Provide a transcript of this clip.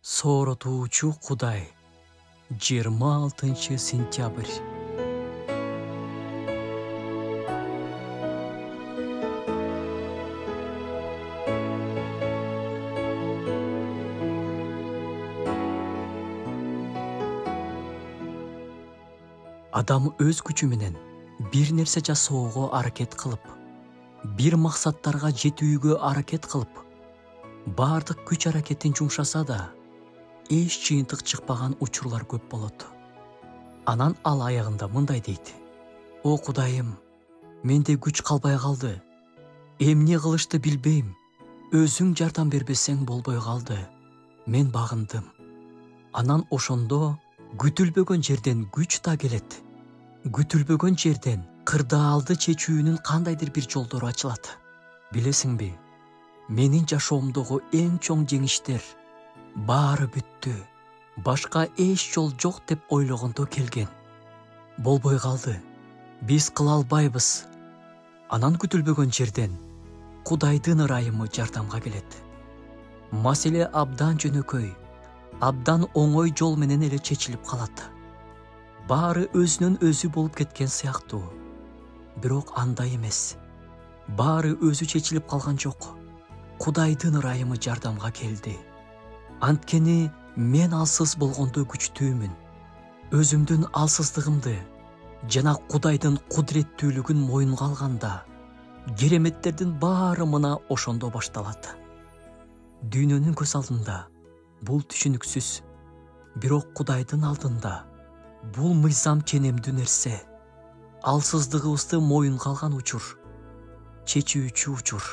Сооротуучу Кудай. 26-сентябрь. Адам өз күчү менен бир нерсе жасоого аракет кылып, бир максаттарга жетүүгө аракет кылып, бардык күч аракетин жумшаса да, эч жыйынтык чыкпаган учурлар көп болот. Анан ал аягында мындай дейт: "О Кудайым, менде күч калбай калды. Эмне кылышты билбейм. Өзүң жардам бербесең болбой калды. Мен багындым." Анан ошондо күтүлбөгөн жерден күч да келет. Күтүлбөгөн жерден кырдаалды чечүүнүн кандайдыр бир жолдору ачылат. Билесиңби, менин жашоомдогу эң чоң жеңиштер баары бүттү. Башка эч жол жок деп ойлогондо келген. Болбой калды. Биз кыла албайбыз. Анан күтүлбөгөн жерден Кудайдын ырайымы жардамга келет. Маселе абдан жөнөкөй, абдан оңой жол менен эле чечилип калат. Баары өзүнөн өзү болуп кеткен сыяктуу. Бирок андай эмес. Баары өзү чечилип калган жок. Кудайдын ырайымы жардамга келди. Анткени мен алсыз болгондо күчтүүмүн. Өзүмдүн алсыздыгымды жана Кудайдын кудуреттүүлүгүн моюнга алганда, кереметтердин баары мына ошондо башталат. Дүйнөнүн көз алдында бул түшүнүксүз, бирок Кудайдын алдында бул мыйзам ченемдүү нерсе. Алсыздыгыбызды моюнга алган учур, чечүүчү учур.